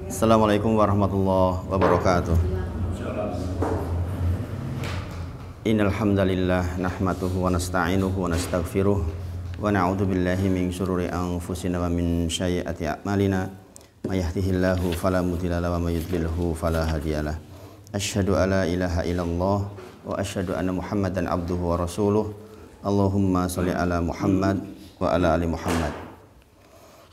Assalamualaikum warahmatullahi wabarakatuh. Innal hamdalillah nahmaduhu wa nasta'inuhu wa nastaghfiruh wa na'udzu billahi min syururi anfusina wa min sayyiati a'malina. May yahdihillahu fala mudilla lahu wa may yudlilhu fala hadiyalah. Asyhadu alla ilaha illallah wa asyhadu anna Muhammadan abduhu wa rasuluh. Allahumma shalli ala Muhammad wa ala ali Muhammad.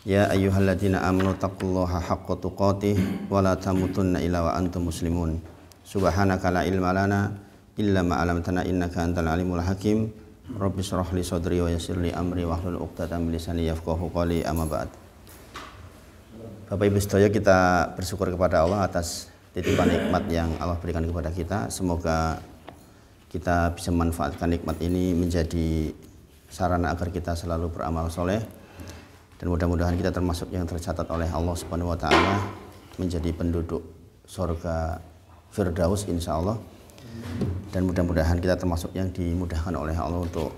Ya ayyuhalladzina amanu taqullaha haqqa tuqatih wa la tamutunna illa wa antum muslimun. Subhanaka la ilma lana illa ma 'allamtana innaka antal alimul hakim. Rabbi shrah li sadri wa yassir li amri wahlul 'uqdatam min lisani yafqahu qawli, amma ba'd. Bapak Ibu sedaya, kita bersyukur kepada Allah atas titipan nikmat yang Allah berikan kepada kita. Semoga kita bisa memanfaatkan nikmat ini menjadi sarana agar kita selalu beramal soleh, dan mudah-mudahan kita termasuk yang tercatat oleh Allah Subhanahu wa taala menjadi penduduk surga Firdaus insyaallah. Dan mudah-mudahan kita termasuk yang dimudahkan oleh Allah untuk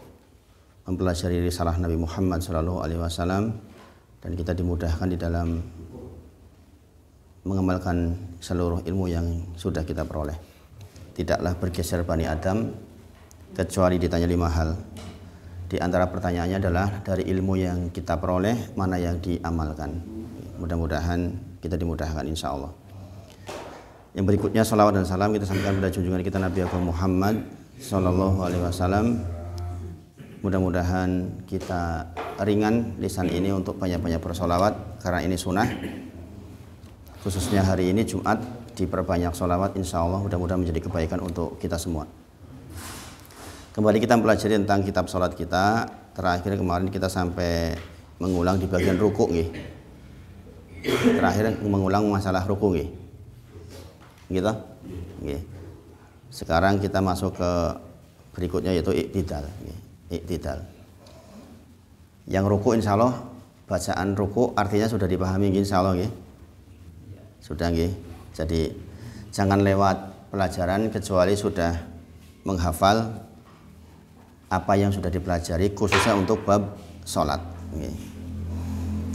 mempelajari risalah Nabi Muhammad sallallahu alaihi wasallam, dan kita dimudahkan di dalam mengamalkan seluruh ilmu yang sudah kita peroleh. Tidaklah bergeser Bani Adam kecuali ditanya 5 hal. Di antara pertanyaannya adalah dari ilmu yang kita peroleh mana yang diamalkan. Mudah-mudahan kita dimudahkan insya Allah. Yang berikutnya, salawat dan salam kita sampaikan pada junjungan kita Nabi Agung Muhammad sallallahu alaihi wasallam. Mudah-mudahan kita ringan lisan ini untuk banyak-banyak bersolawat, karena ini sunnah. Khususnya hari ini Jumat, diperbanyak solawat insya Allah, mudah-mudahan menjadi kebaikan untuk kita semua. Kembali kita mempelajari tentang kitab sholat kita. Terakhir kemarin kita sampai mengulang di bagian ruku nggih. Terakhir mengulang masalah ruku nggih. Gitu? Nggih. Sekarang kita masuk ke berikutnya, yaitu iktidal. Iktidal. Yang ruku insya Allah, bacaan ruku artinya sudah dipahami insya Allah nggih. Sudah nggih. Jadi jangan lewat pelajaran kecuali sudah menghafal apa yang sudah dipelajari, khususnya untuk bab sholat.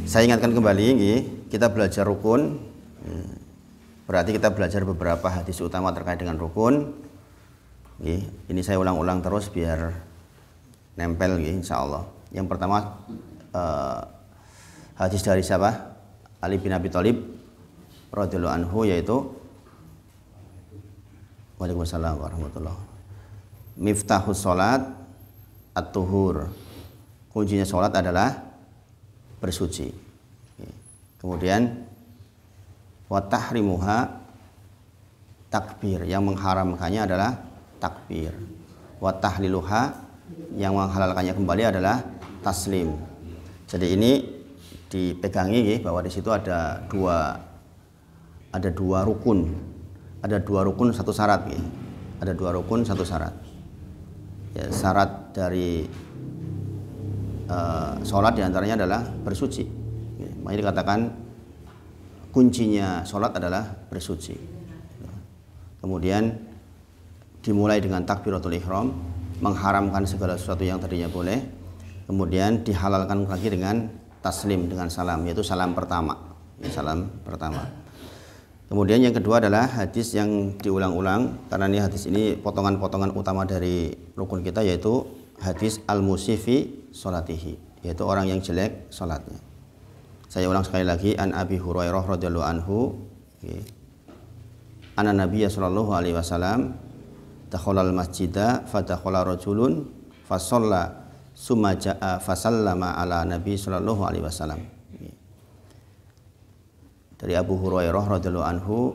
Saya ingatkan kembali, kita belajar rukun, berarti kita belajar beberapa hadis utama terkait dengan rukun. Ini saya ulang-ulang terus biar nempel, insya Allah. Yang pertama, hadis dari siapa? Ali bin Abi Thalib radhiyallahu anhu, yaitu Waalaikumsalam warahmatullahi. Miftahus sholat at-tuhur. Kuncinya sholat adalah bersuci. Kemudian watahrimuha takbir. Yang mengharamkannya adalah takbir. Watahliluha, yang menghalalkannya kembali adalah taslim. Jadi ini dipegangi bahwa di situ ada dua rukun. Ada dua rukun satu syarat. Ada dua rukun satu syarat. Ya, syarat dari sholat diantaranya adalah bersuci. Makanya dikatakan kuncinya sholat adalah bersuci. Kemudian dimulai dengan takbiratul ihram, mengharamkan segala sesuatu yang tadinya boleh. Kemudian dihalalkan lagi dengan taslim, dengan salam, yaitu salam pertama. Salam pertama. Kemudian yang kedua adalah hadis yang diulang-ulang, karena ini hadis ini potongan-potongan utama dari rukun kita, yaitu hadis al-musifi sholatihi, yaitu orang yang jelek sholatnya. Saya ulang sekali lagi, an Abi Hurairah radhiyallahu anhu, anna Nabiyya sallallahu alaihi wasallam dakhala al-masjida fadakhala rajulun fasalla summa jaa fasallama ala Nabi sallallahu alaihi wasallam. Dari Abu Hurairah radhiyallahu anhu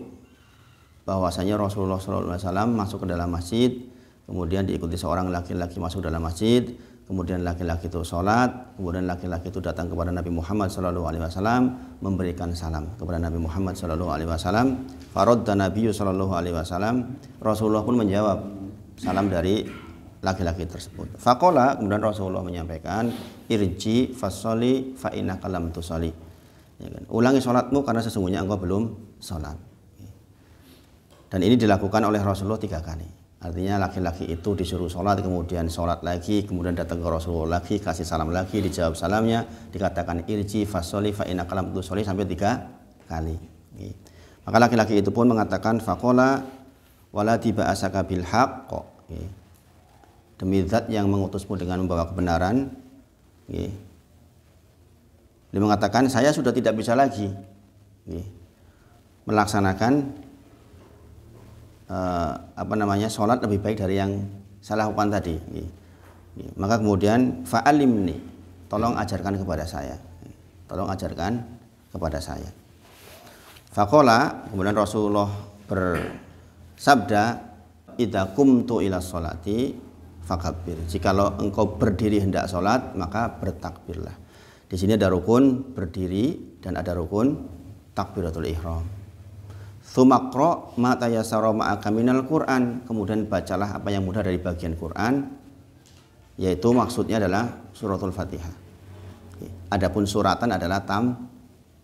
bahwasanya Rasulullah sallallahu alaihi wasallam masuk ke dalam masjid, kemudian diikuti seorang laki-laki masuk dalam masjid, kemudian laki-laki itu sholat, kemudian laki-laki itu datang kepada Nabi Muhammad sallallahu alaihi wasallam memberikan salam kepada Nabi Muhammad sallallahu alaihi wasallam. Faradda Nabiyyu sallallahu alaihi wasallam, Rasulullah pun menjawab salam dari laki-laki tersebut. Faqala, kemudian Rasulullah menyampaikan, irji fasholli fa innaka lam tusolli. Ya kan? Ulangi sholatmu karena sesungguhnya engkau belum sholat. Dan ini dilakukan oleh Rasulullah 3 kali. Artinya laki-laki itu disuruh sholat, kemudian sholat lagi, kemudian datang ke Rasulullah lagi, kasih salam lagi, dijawab salamnya, dikatakan irji fasholli fa innaka lam tusolli sampai 3 kali. Maka laki-laki itu pun mengatakan faqala walati ba'asaka bil haqq, demi zat yang mengutusmu dengan membawa kebenaran. Dia mengatakan saya sudah tidak bisa lagi melaksanakan sholat lebih baik dari yang saya lakukan tadi. Maka kemudian fa'alimni, tolong ajarkan kepada saya. Tolong ajarkan kepada saya. Faqala, kemudian Rasulullah bersabda, idza qumtu ila sholati fakabbir. Jikalau engkau berdiri hendak sholat, maka bertakbirlah. Di sini ada rukun berdiri dan ada rukun takbiratul ihram. Tsumaqra ma tayassara ma'aka minal Qur'an. Kemudian bacalah apa yang mudah dari bagian Quran, yaitu maksudnya adalah suratul Fatihah. Adapun suratan adalah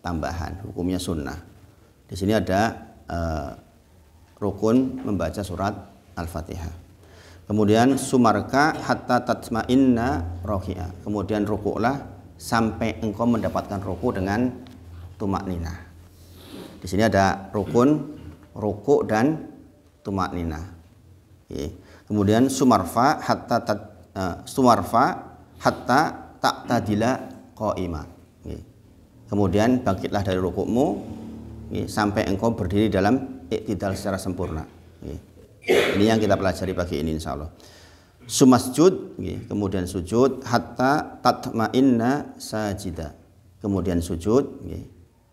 tambahan, hukumnya sunnah. Di sini ada rukun membaca surat Al-Fatihah. Kemudian sumarka hatta tatma'inna rohi'ah. Kemudian rukuklah sampai engkau mendapatkan ruku dengan tumakninah. Di sini ada rukun, ruku dan tumakninah. Kemudian sumarfa hatta ta'tadila qa'imah. Kemudian bangkitlah dari rukukmu sampai engkau berdiri dalam iktidal secara sempurna. Ini yang kita pelajari pagi ini insyaallah. Sumasjud, kemudian sujud hatta tatma'inna sajida. Kemudian sujud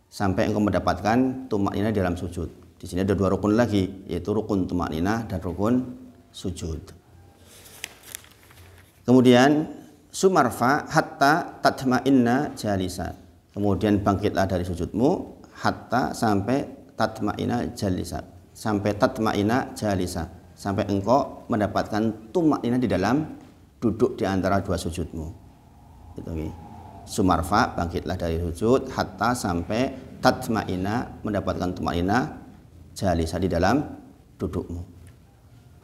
sampai engkau mendapatkan tumakninah dalam sujud. Di sini ada dua rukun lagi, yaitu rukun tumakninah dan rukun sujud. Kemudian sumarfa hatta tatma'inna jalisa. Kemudian bangkitlah dari sujudmu hatta sampai tatma'inna jalisa. Sampai tatma'inna jalisa. Sampai engkau mendapatkan tumakninah di dalam duduk di antara dua sujudmu. Gitu, sumarfa, bangkitlah dari sujud hatta sampai tatma'inna, mendapatkan tumakninah jalisa di dalam dudukmu.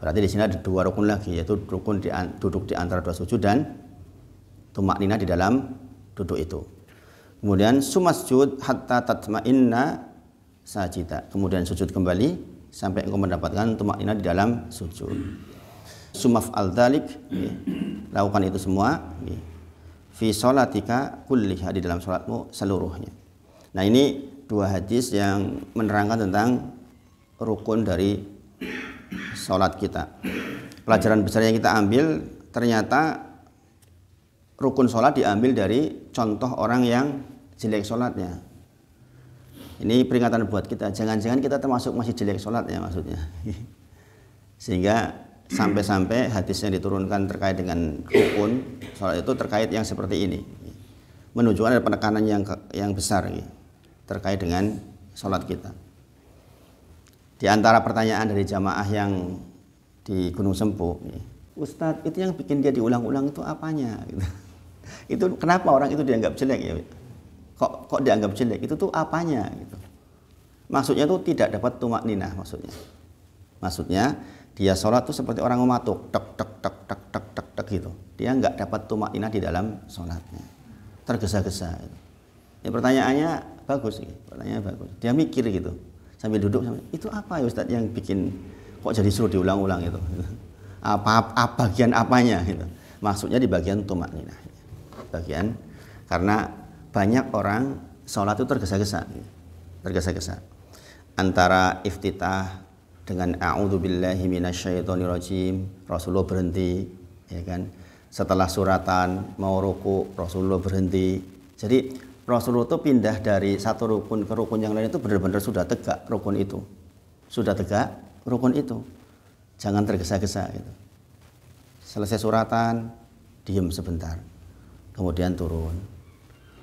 Berarti di sini ada dua rukun lagi, yaitu rukun duduk di antara dua sujud dan tumakninah di dalam duduk itu. Kemudian sumasjud hatta tatma'inna sajida. Kemudian sujud kembali sampai engkau mendapatkan tumakninah di dalam sujud. Sumaf'al dzalik, lakukan itu semua fi sholatika kulliha, di dalam salatmu seluruhnya. Nah, ini dua hadis yang menerangkan tentang rukun dari salat kita. Pelajaran besar yang kita ambil, ternyata rukun salat diambil dari contoh orang yang jelek salatnya. Ini peringatan buat kita, jangan-jangan kita termasuk masih jelek salatnya maksudnya. Sehingga sampai-sampai hadis yang diturunkan terkait dengan rukun salat itu terkait yang seperti ini, menunjukkan ada penekanan yang besar terkait dengan salat kita. Di antara pertanyaan dari jamaah yang di Gunung Sempu, Ustadz, itu yang bikin dia diulang-ulang itu apanya? Itu kenapa orang itu dianggap jelek ya? Kok dianggap jelek? Itu tuh apanya? Gitu. Maksudnya itu tidak dapat tumakninah maksudnya. Maksudnya dia sholat tuh seperti orang mematuk, tek tek tek tek tek tek tek gitu. Dia nggak dapat tumakninah di dalam sholatnya, tergesa-gesa. Ya, pertanyaannya bagus, pertanyaannya bagus. Dia mikir gitu, sambil duduk sambil, itu apa ya Ustadz yang bikin kok jadi suruh diulang-ulang itu? Apa bagian apanya gitu? Maksudnya di bagian tumakninah. Bagian karena banyak orang sholat itu tergesa-gesa antara iftitah dengan a'udzubillahi minasyaitonirrajim, Rasulullah berhenti, ya kan? Setelah suratan mau ruku, Rasulullah berhenti. Jadi Rasulullah itu pindah dari satu rukun ke rukun yang lain itu benar-benar sudah tegak rukun itu, sudah tegak rukun itu. Jangan tergesa-gesa gitu. Selesai suratan, diam sebentar, kemudian turun.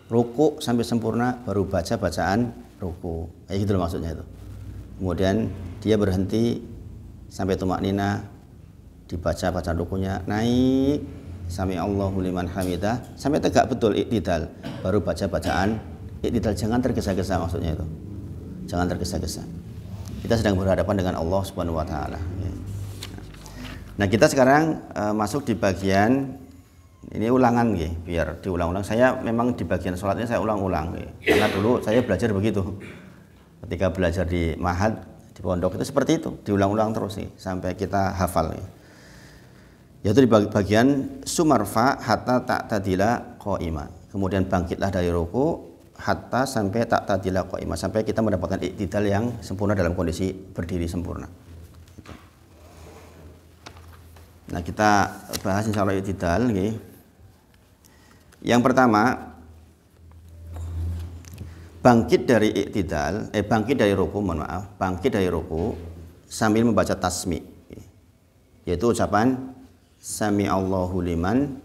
Ruku sampai sempurna baru baca bacaan ruku, kayak gitu loh maksudnya itu. Kemudian dia berhenti sampai tumakninah, dibaca bacaan rukunya, naik sami Allahu liman hamidah sampai tegak betul iktidal, baru baca bacaan iktidal. Jangan tergesa-gesa maksudnya itu, jangan tergesa-gesa. Kita sedang berhadapan dengan Allah Subhanahu wa taala. Nah, kita sekarang masuk di bagian ini ulangan biar diulang-ulang. Saya memang di bagian sholatnya saya ulang-ulang karena dulu saya belajar begitu. Ketika belajar di mahad, di pondok itu seperti itu, diulang-ulang terus nih sampai kita hafal nih. Yaitu di bagian sumarfa hatta ta'tadila qa'ima. Kemudian bangkitlah dari ruku hatta sampai ta'tadila qa'ima, sampai kita mendapatkan iktidal yang sempurna dalam kondisi berdiri sempurna. Nah, kita bahas insyaallah iktidal nggih. Yang pertama, bangkit dari iktidal, bangkit dari ruku, bangkit dari ruku sambil membaca tasmi, yaitu ucapan Sami Allahu liman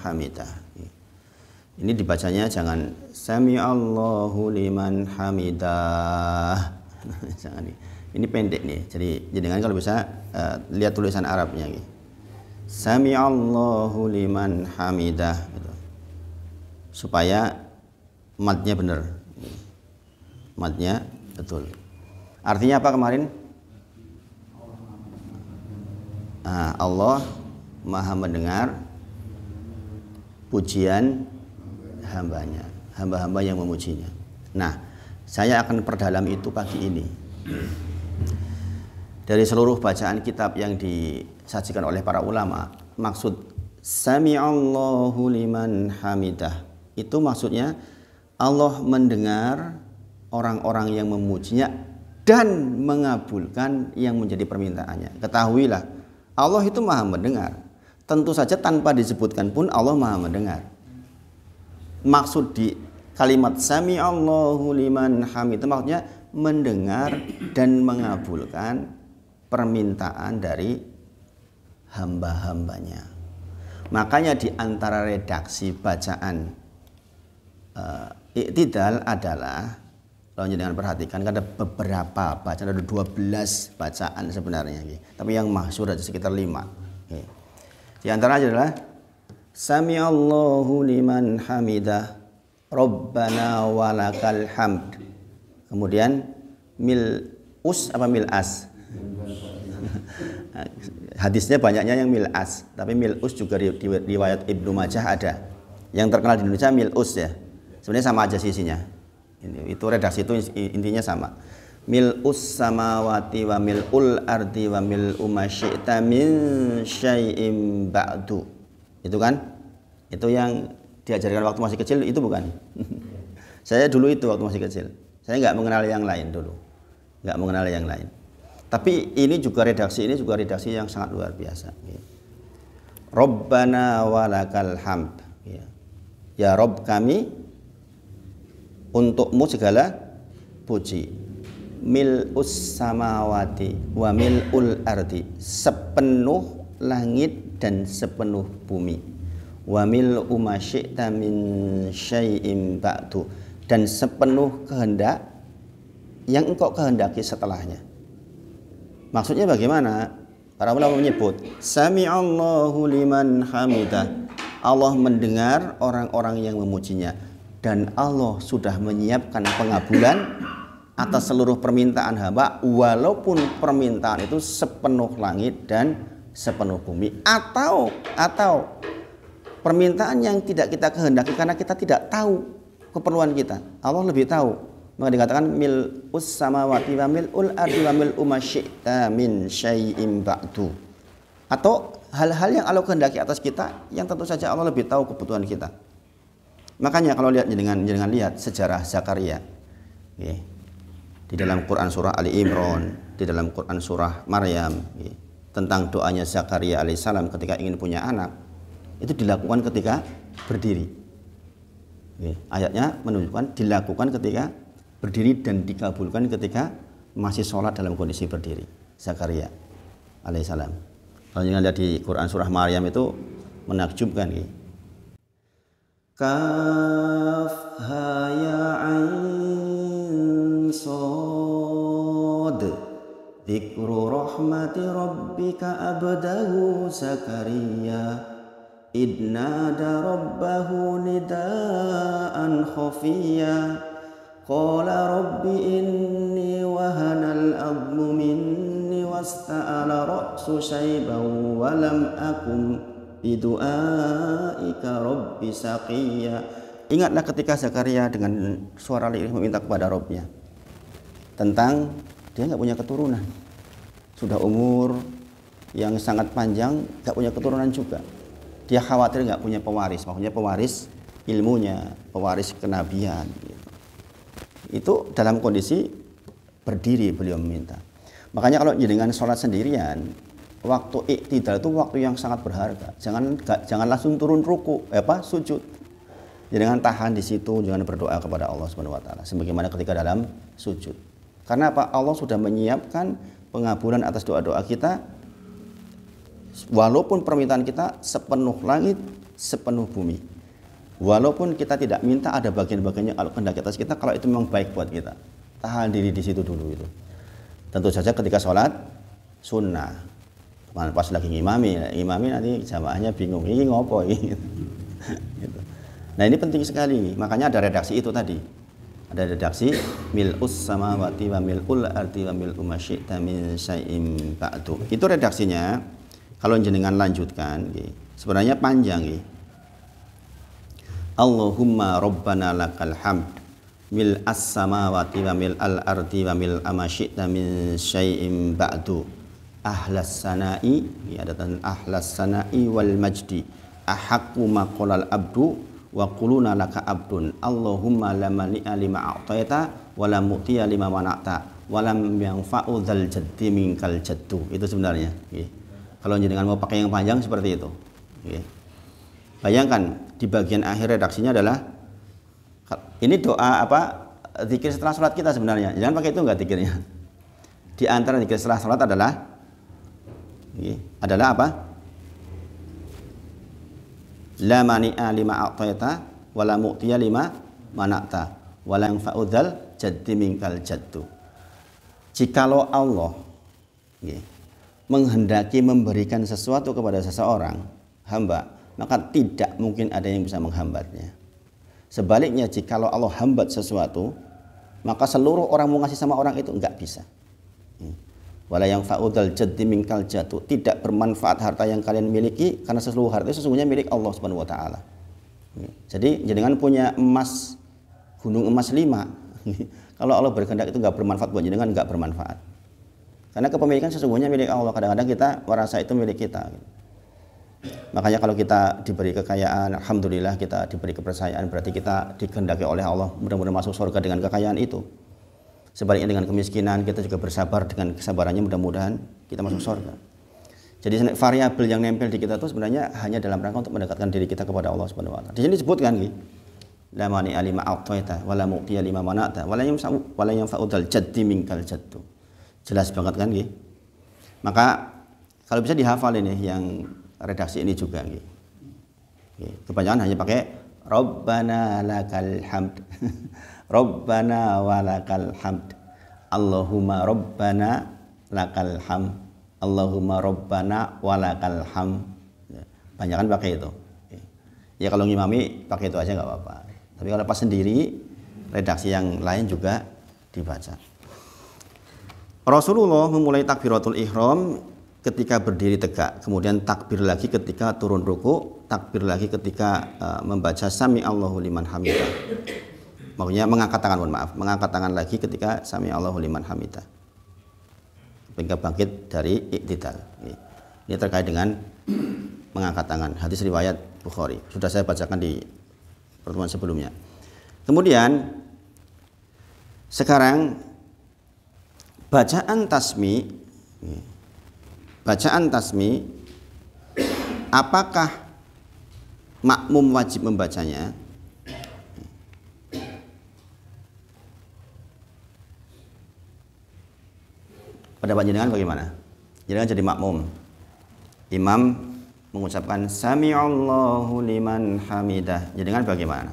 hamidah. Ini dibacanya jangan Sami Allahu liman hamidah. Jangan ini pendek nih. Jadi jangan kalau bisa lihat tulisan Arabnya gitu. Sami Allahu liman hamidah gitu. Supaya madnya benar. Madnya betul. Artinya apa kemarin? Allah Maha mendengar pujian hambanya, hamba-hamba yang memujinya. Nah, saya akan perdalam itu pagi ini. Dari seluruh bacaan kitab yang disajikan oleh para ulama, maksud Sami'allahu liman hamidah itu maksudnya Allah mendengar orang-orang yang memujinya dan mengabulkan yang menjadi permintaannya. Ketahuilah, Allah itu Maha mendengar. Tentu saja tanpa disebutkan pun Allah Maha mendengar. Maksud di kalimat Sami Allahu liman hamid itu maksudnya mendengar dan mengabulkan permintaan dari hamba-hambanya. Makanya di antara redaksi bacaan iktidal adalah, kalau jangan perhatikan, ada beberapa bacaan, ada 12 bacaan sebenarnya, tapi yang masyhur ada sekitar 5. Di antara adalah Sami Allahu liman hamidah Rabbana walakal hamd. Kemudian mil'us apa mil'as? Hadisnya banyaknya yang mil'as, tapi mil'us juga di riwayat Ibnu Majah ada. Yang terkenal di Indonesia mil'us ya. Sebenarnya sama aja sisinya. Itu redaksi itu intinya sama. Mil'us samawati wa mil'ul ardi wa mil'u ma syi'ta min syai'im ba'du. Itu kan? Itu yang diajarkan waktu masih kecil, itu bukan? Saya dulu itu waktu masih kecil. Saya nggak mengenal yang lain dulu. Nggak mengenal yang lain. Tapi ini juga redaksi yang sangat luar biasa. Rabbana walakal hamd. Ya Rabb kami, untukmu segala puji. Mil'us samawati wa mil'ul ardi, sepenuh langit dan sepenuh bumi. Wa mil'u ma syi'ta min syai'im ba'du, dan sepenuh kehendak yang engkau kehendaki setelahnya. Maksudnya bagaimana? Para ulama menyebut Sami'allahu liman hamidah, Allah mendengar orang-orang yang memujinya, dan Allah sudah menyiapkan pengabulan atas seluruh permintaan hamba, walaupun permintaan itu sepenuh langit dan sepenuh bumi, atau permintaan yang tidak kita kehendaki karena kita tidak tahu keperluan kita. Allah lebih tahu. Maka dikatakan mil'us samawati wa mil'ul ardi wa mil'u ma syi'ta min syai'im ba'du. Atau hal-hal yang Allah kehendaki atas kita yang tentu saja Allah lebih tahu kebutuhan kita. Makanya kalau lihat jangan lihat sejarah Zakaria. Di dalam Quran surah Ali Imran, di dalam Quran surah Maryam, tentang doanya Zakaria alaihissalam ketika ingin punya anak, itu dilakukan ketika berdiri. Ayatnya menunjukkan dilakukan ketika berdiri dan dikabulkan ketika masih sholat dalam kondisi berdiri. Zakaria alaihissalam. Kalau jangan lihat di Quran surah Maryam itu menakjubkan. Kaf ha ya ain sad dzikru rahmati rabbika abdahu Zakaria idnada rabbahu nidaan khafiyya qala rabbi inni wahanal azmu minni wasta'ala ra'su shayban wa lam akum bidu'aika rabbi saqiyya. Ingatlah ketika Zakaria dengan suara lirih meminta kepada Rabbnya. tentang dia nggak punya keturunan, sudah umur yang sangat panjang, nggak punya keturunan juga. Dia khawatir nggak punya pewaris, maksudnya pewaris ilmunya, pewaris kenabian. Gitu. Itu dalam kondisi berdiri beliau meminta. Makanya kalau jenengan sholat sendirian, waktu iktidal itu waktu yang sangat berharga. Jangan langsung turun ruku, sujud. Jangan tahan di situ, jangan berdoa kepada Allah Subhanahu wa taala sebagaimana ketika dalam sujud. Karena apa? Allah sudah menyiapkan pengabulan atas doa-doa kita. Walaupun permintaan kita sepenuh langit, sepenuh bumi. Walaupun kita tidak minta, ada bagian-bagiannya kalau kehendak atas kita, kalau itu memang baik buat kita. Tahan diri di situ dulu itu. Tentu saja ketika sholat sunnah. Pas lagi ngimami nanti jamaahnya bingung, ini ngopo ini. Gitu. Nah ini penting sekali, makanya ada redaksi itu tadi. Ada redaksi mil'us samawati wa mil'ul ardi wa mil'u ma syi'ta min syai'in ba'du. Itu redaksinya. Kalau jenengan lanjutkan, sebenarnya panjang. Allahumma rabbana lakal hamd mil as-samawati wa mil al-ardi wa mil ma syi'ta min syai'in ba'du ahlas sana'i, ada tanda ahlas sana'i wal majdi ahaqqu ma qalal abdu wa quluna laka abdun Allahumma la mani'a lima a'taita wa la mu'tiya lima mana'ta wa lam yanfa'u dzal jaddi minkal jaddu. Itu sebenarnya. Kalau jenengan mau pakai yang panjang seperti itu. Bayangkan di bagian akhir redaksinya adalah ini doa zikir setelah sholat kita sebenarnya. Jangan pakai itu enggak zikirnya. Di antara zikir setelah sholat adalah apa? La mani'a lima a'taita wa la mu'tiya lima mana'ta wa la yanfa'u dzal jaddi minkal jaddu. Jikalau Allah menghendaki memberikan sesuatu kepada seseorang hamba, maka tidak mungkin ada yang bisa menghambatnya. Sebaliknya, jikalau Allah hambat sesuatu, maka seluruh orang mau ngasih sama orang itu enggak bisa. Wala yang fa'udal jaddi minkal jatuh, tidak bermanfaat harta yang kalian miliki karena seluruh harta itu sesungguhnya milik Allah Subhanahu wa taala. Jadi jenengan punya emas, gunung emas 5. Kalau Allah berkehendak itu enggak bermanfaat buat jenengan, enggak bermanfaat. Karena kepemilikan sesungguhnya milik Allah. Kadang-kadang kita merasa itu milik kita. Makanya kalau kita diberi kekayaan, alhamdulillah kita diberi kepercayaan, berarti kita dikehendaki oleh Allah mudah-mudahan masuk surga dengan kekayaan itu. Sebaliknya dengan kemiskinan, kita juga bersabar dengan kesabarannya, mudah-mudahan kita masuk surga. Jadi variabel yang nempel di kita itu sebenarnya hanya dalam rangka untuk mendekatkan diri kita kepada Allah Subhanahu wa taala. Di sini disebutkan la mani alima a'taita wa la mu'tiya lima mana'ta wa la yanfa'u dzal jaddi minkal jaddu. Jelas banget kan Maka kalau bisa dihafal ini yang redaksi ini juga Kebanyakan hanya pakai Rabbana lakal hamd. Rabbana walakal hamd. Allahumma rabbana lakal hamd. Allahumma rabbana walakal hamd. Banyakan pakai itu. Ya kalau ngimami pakai itu aja nggak apa-apa. Tapi kalau pas sendiri redaksi yang lain juga dibaca. Rasulullah memulai takbiratul ihram ketika berdiri tegak, kemudian takbir lagi ketika turun ruku, takbir lagi ketika membaca sami Allahu liman hamidah. Maksudnya mengangkat tangan, mengangkat tangan lagi ketika sami Allahu liman hamidah. Hingga bangkit dari iktidal. Ini terkait dengan mengangkat tangan. Hadis riwayat Bukhari. Sudah saya bacakan di pertemuan sebelumnya. Kemudian sekarang bacaan tasmi, apakah makmum wajib membacanya? Pendapat jenengan bagaimana? Jenengan jadi makmum, imam mengucapkan sami'allahu liman hamidah, jenengan bagaimana?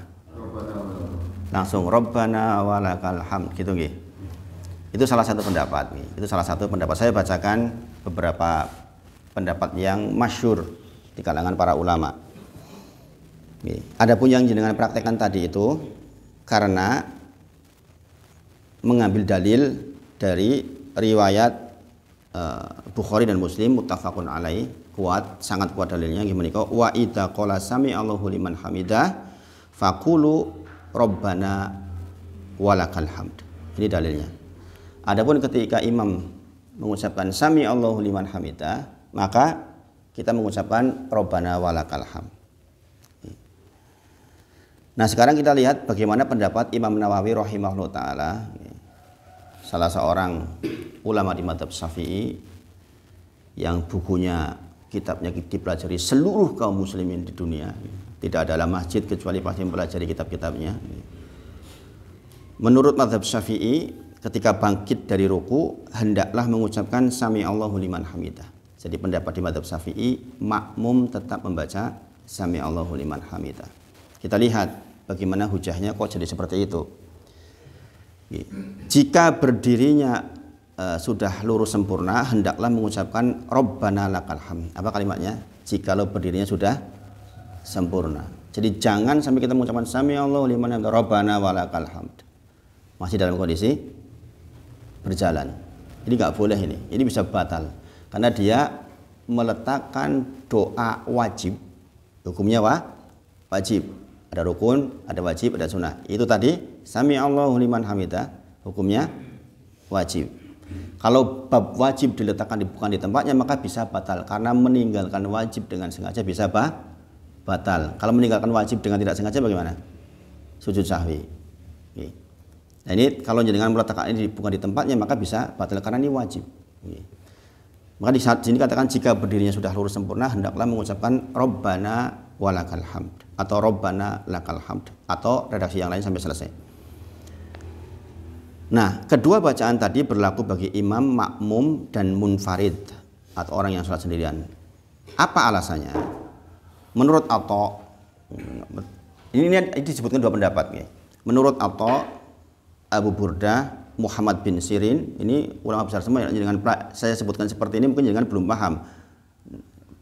Langsung Rabbana walakal hamd gitu nggih. Itu salah satu pendapat. Itu salah satu pendapat. Saya bacakan beberapa pendapat yang masyhur di kalangan para ulama. Adapun yang jenengan praktekkan tadi itu karena mengambil dalil dari riwayat Bukhari dan Muslim muttafaqun alaih, kuat, sangat kuat dalilnya gimana kok wa idza qala sami Allahu liman hamidah faqulu rabbana walakal hamd. Ini dalilnya. Adapun ketika imam mengucapkan sami Allahu liman hamidah, maka kita mengucapkan Rabbana walakal hamd. Nah, sekarang kita lihat bagaimana pendapat Imam Nawawi rahimahullah taala, salah seorang ulama di mazhab Syafi'i yang bukunya, kitabnya dipelajari seluruh kaum muslimin di dunia. Tidak ada dalam masjid kecuali pasti mempelajari kitab-kitabnya. Menurut mazhab Syafi'i, ketika bangkit dari ruku hendaklah mengucapkan sami Allahu liman hamidah. Jadi pendapat di mazhab Syafi'i, makmum tetap membaca sami Allahu liman hamidah. Kita lihat bagaimana hujahnya kok jadi seperti itu. Jika berdirinya sudah lurus sempurna, hendaklah mengucapkan Rabbana lakal hamd. Apa kalimatnya? Jikalau berdirinya sudah sempurna. Jadi jangan sampai kita mengucapkan sami Allahu liman hamidah Rabbana walakal hamd masih dalam kondisi berjalan. Ini nggak boleh ini. Ini bisa batal karena dia meletakkan doa wajib. Hukumnya wajib. Ada rukun, ada wajib, ada sunnah. Itu tadi sami Allahu liman hamidah, hukumnya wajib. Kalau bab wajib diletakkan bukan di tempatnya, maka bisa batal karena meninggalkan wajib dengan sengaja bisa batal. Kalau meninggalkan wajib dengan tidak sengaja bagaimana? Sujud sahwi. Nah, ini kalau dengan meletakkan ini bukan di tempatnya maka bisa batal karena ini wajib. Maka di saat sini katakan jika berdirinya sudah lurus sempurna hendaklah mengucapkan Rabbana walakal hamd atau Rabbana lakal hamd atau redaksi yang lain sampai selesai. Nah, kedua bacaan tadi berlaku bagi imam, makmum dan munfarid atau orang yang sholat sendirian. Apa alasannya? Menurut Atha, ini disebutkan dua pendapat. Menurut Atha, Abu Burdah, Muhammad bin Sirin, ini ulama besar semua. Dengan saya sebutkan seperti ini mungkin jangan belum paham.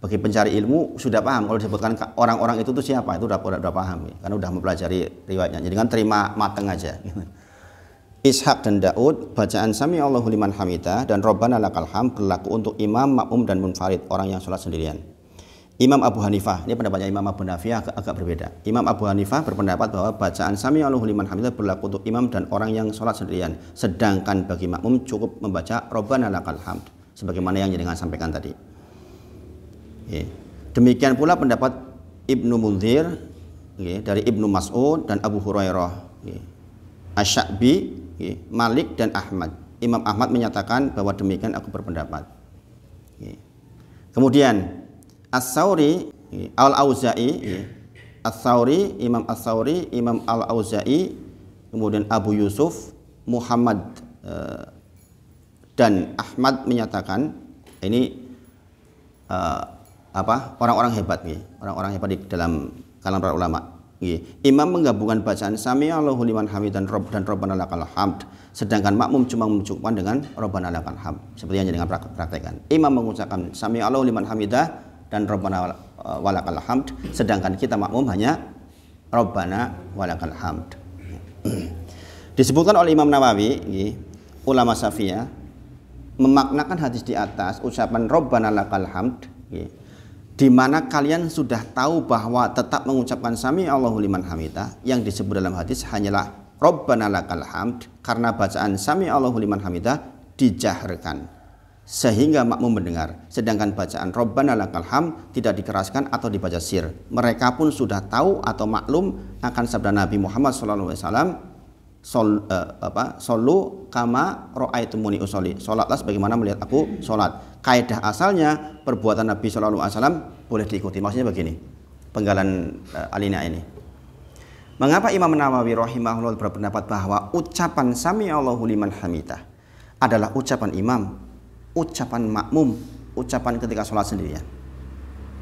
Bagi pencari ilmu sudah paham. Kalau disebutkan orang-orang itu tuh siapa, itu udah paham, karena udah mempelajari riwayatnya. Jadi kan terima mateng aja. Ishaq dan Daud, bacaan sami Allahu liman hamidah dan Rabbana lakal hamd berlaku untuk imam, makmum dan munfarid, orang yang sholat sendirian. Imam Abu Hanifah, ini pendapatnya Imam Abu Hanifah agak berbeda. Imam Abu Hanifah berpendapat bahwa bacaan sami Allahu liman hamidah berlaku untuk imam dan orang yang sholat sendirian. Sedangkan bagi makmum cukup membaca Rabbana lakal hamd, sebagaimana yang jenengan sampaikan tadi. Demikian pula pendapat Ibnu Munzir dari Ibnu Mas'ud dan Abu Hurairah, Asy-Sya'bi, Malik dan Ahmad. Imam Ahmad menyatakan bahwa demikian aku berpendapat. Kemudian As-Sauri, Al-Auza'i, As-Sauri, Imam As-Sauri, Imam Al-Auza'i, kemudian Abu Yusuf, Muhammad dan Ahmad menyatakan ini orang-orang hebat, orang-orang hebat di dalam kalangan para ulama. Imam menggabungkan bacaan sami Allahu liman hamid dan Rabbana lakal hamd, sedangkan makmum cuma mencukupkan dengan Rabbana lakal hamd, seperti yang dengan praktekkan. Imam mengucapkan sami Allahu liman hamidah dan Rabbana walakal hamd, sedangkan kita makmum hanya Rabbana walakal hamd. Disebutkan oleh Imam Nawawi, ulama Syafi'iyah, memaknakan hadis di atas ucapan Rabbana lakal hamd, di mana kalian sudah tahu bahwa tetap mengucapkan sami Allahu liman hamidah, yang disebut dalam hadis hanyalah Rabbana lakal hamd karena bacaan sami Allahu liman hamidah dijaharkan sehingga makmum mendengar, sedangkan bacaan Rabbana lakal hamd tidak dikeraskan atau dibaca sir. Mereka pun sudah tahu atau maklum akan sabda Nabi Muhammad SAW, Sallu kama ra'aitumuni usolli, sholatlah sebagaimana melihat aku sholat. Kaidah asalnya perbuatan Nabi SAW boleh diikuti. Maksudnya begini, penggalan alinea ini. Mengapa Imam Nawawi rahimahullah berpendapat bahwa ucapan sami Allahu liman hamidah adalah ucapan imam, ucapan makmum, ucapan ketika sholat sendirian?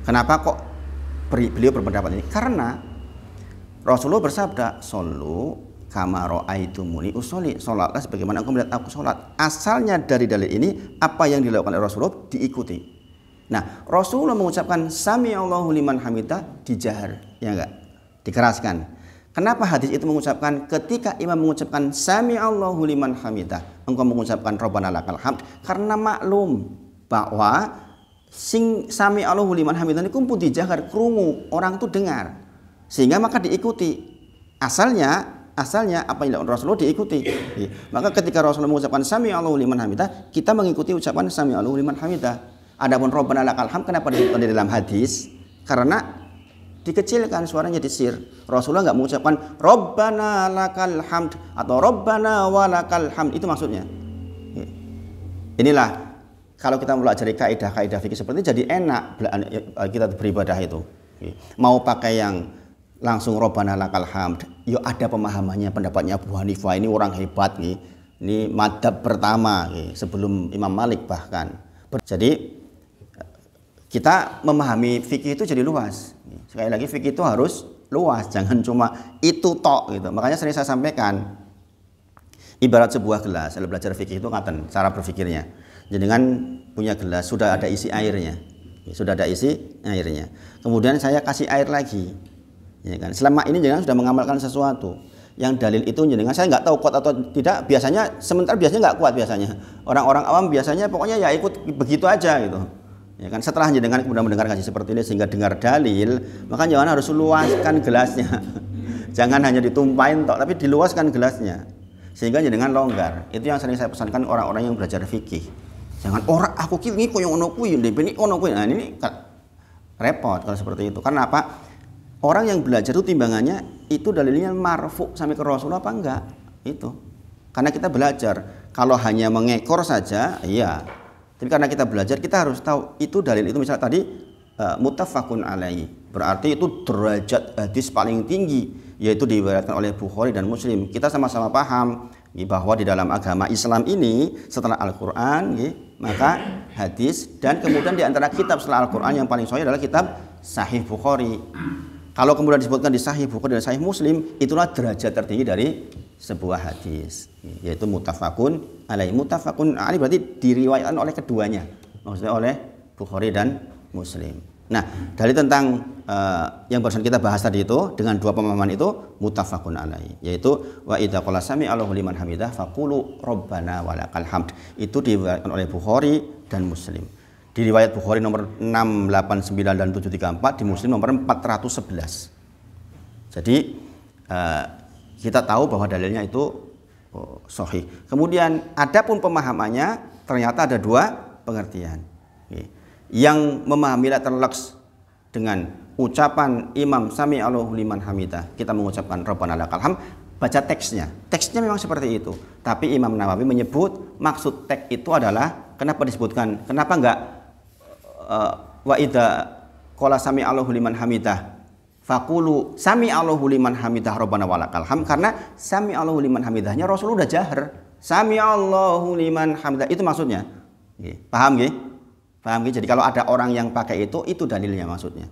Kenapa kok beliau berpendapat ini? Karena Rasulullah bersabda, Sallu kama ra'aitumuni usolli, sholatlah sebagaimana aku melihat aku sholat. Asalnya dari dalil ini apa yang dilakukan oleh Rasulullah diikuti. Nah, Rasulullah mengucapkan sami Allahu liman hamidah dijahar, ya enggak? Dikeraskan. Kenapa hadis itu mengucapkan ketika imam mengucapkan sami Allahu liman hamidah, engkau mengucapkan Rabbana lakal hamd? Karena maklum bahwa sami Allahu liman hamidah ini kumpul dijahar, krungu, orang itu dengar, sehingga maka diikuti. Asalnya asalnya apa yang dilakukan Rasulullah diikuti. Maka ketika Rasulullah mengucapkan sami Allahu liman hamidah, kita mengikuti ucapan sami Allahu liman hamidah. Adapun Rabbana lakal hamd kenapa disebutkan di dalam hadis? Karena dikecilkan suaranya disir. Rasulullah nggak mengucapkan Rabbana lakal hamd atau Rabbana walakal hamd, itu maksudnya. Inilah kalau kita mempelajari kaidah-kaidah fikih seperti ini jadi enak kita beribadah itu. Mau pakai yang langsung Rabbana lakal hamd, yo ada pemahamannya, pendapatnya Abu Hanifah, ini orang hebat nih. Ini madzhab pertama sebelum Imam Malik bahkan. Jadi kita memahami fikih itu jadi luas. Sekali lagi fikih itu harus luas, jangan cuma itu tok gitu. Makanya sering saya sampaikan ibarat sebuah gelas, kalau belajar fikih itu ngaten cara berpikirnya. Jenengan punya gelas sudah ada isi airnya. Sudah ada isi airnya. Kemudian saya kasih air lagi. Ya kan? Selama ini jenengan sudah mengamalkan sesuatu. Yang dalil itu jenengan saya nggak tahu kuat atau tidak. Biasanya biasanya nggak kuat biasanya. Orang-orang awam biasanya pokoknya ya ikut begitu aja gitu. Ya kan, setelah jenengan kemudian mendengar kaji seperti ini sehingga dengar dalil, maka jangan harus luaskan gelasnya. Jangan hanya ditumpahin tok, tapi diluaskan gelasnya. Sehingga jenengan longgar. Itu yang sering saya pesankan orang-orang yang belajar fikih. Jangan orang aku kiri koyo ono kuwi, ndek ono kuwi. Nah, ini repot kalau seperti itu. Karena apa? Orang yang belajar itu timbangannya itu dalilnya marfu sampai ke Rasulullah apa enggak? Itu. Karena kita belajar. Kalau hanya mengekor saja, iya. Tapi karena kita belajar, kita harus tahu itu dalil itu misalnya tadi muttafaqun alaihi. Berarti itu derajat hadis paling tinggi, yaitu diriwayatkan oleh Bukhari dan Muslim. Kita sama-sama paham bahwa di dalam agama Islam ini setelah Al-Qur'an, maka hadis dan kemudian di antara kitab setelah Al-Qur'an yang paling sahih adalah kitab Sahih Bukhari. Kalau kemudian disebutkan di Sahih Bukhari dan Sahih Muslim, itulah derajat tertinggi dari sebuah hadis, yaitu muttafaqun alaihi. Muttafaqun alaihi berarti diriwayatkan oleh keduanya, maksudnya oleh Bukhari dan Muslim. Nah, dalil tentang yang barusan kita bahas tadi itu dengan dua pemahaman itu muttafaqun alaihi, yaitu wa idza qala sami Allahu liman hamidah faqulu rabbana walakal hamd. Itu diriwayatkan oleh Bukhari dan Muslim. Di riwayat Bukhari nomor 689 dan 734, di Muslim nomor 411. Jadi kita tahu bahwa dalilnya itu sahih. Kemudian adapun pemahamannya ternyata ada dua pengertian. Yang memahami terleks dengan ucapan Imam Sami Allahu liman hamidah, kita mengucapkan Rabbana lakal hamd, baca teksnya. Teksnya memang seperti itu. Tapi Imam Nawawi menyebut maksud teks itu adalah kenapa disebutkan? Kenapa enggak wa idza qala sami Allahu liman hamidah faqulu sami Allahu liman hamidah Rabbana walakal hamd? Karena sami Allahu liman hamidahnya Rasulullah udah jahar. Sami Allahu liman hamidah itu maksudnya. Paham nggih? Paham nggih? Jadi kalau ada orang yang pakai itu dalilnya maksudnya.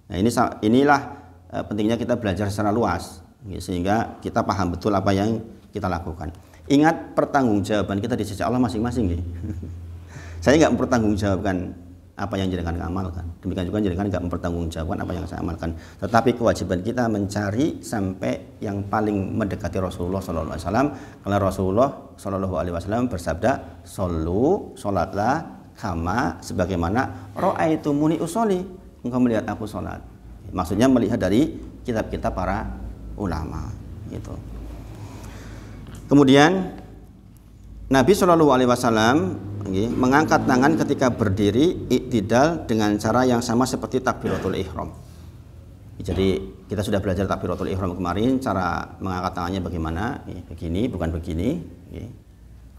Nah, inilah pentingnya kita belajar secara luas sehingga kita paham betul apa yang kita lakukan. Ingat pertanggungjawaban kita di sisi Allah masing-masing nggih. Saya nggak mempertanggungjawabkan apa yang jenengan amalkan. Demikian juga jenengan nggak mempertanggungjawabkan apa yang saya amalkan. Tetapi kewajiban kita mencari sampai yang paling mendekati Rasulullah Sallallahu Alaihi Wasallam. Karena Rasulullah Sallallahu Alaihi Wasallam bersabda, "Shollu, sholatlah kama sebagaimana ro'aitumuni usolli." Engkau melihat aku sholat. Maksudnya melihat dari kitab-kitab para ulama. Gitu. Kemudian Nabi Shallallahu Alaihi Wasallam mengangkat tangan ketika berdiri iktidal dengan cara yang sama seperti takbiratul ihram. Jadi kita sudah belajar takbiratul ihram kemarin, cara mengangkat tangannya bagaimana? Begini, bukan begini,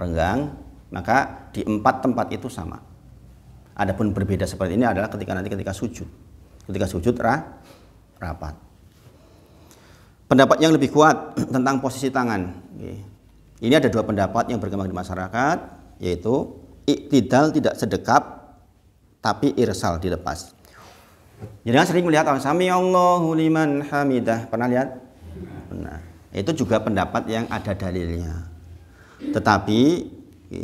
renggang. Maka di 4 tempat itu sama. Adapun berbeda seperti ini adalah ketika sujud. Ketika sujud rapat. Pendapat yang lebih kuat tentang posisi tangan. Ini ada 2 pendapat yang berkembang di masyarakat, yaitu iktidal tidak sedekap tapi irsal dilepas. Jadi sering melihat sami Allahu liman hamidah. Pernah lihat? Nah, itu juga pendapat yang ada dalilnya. Tetapi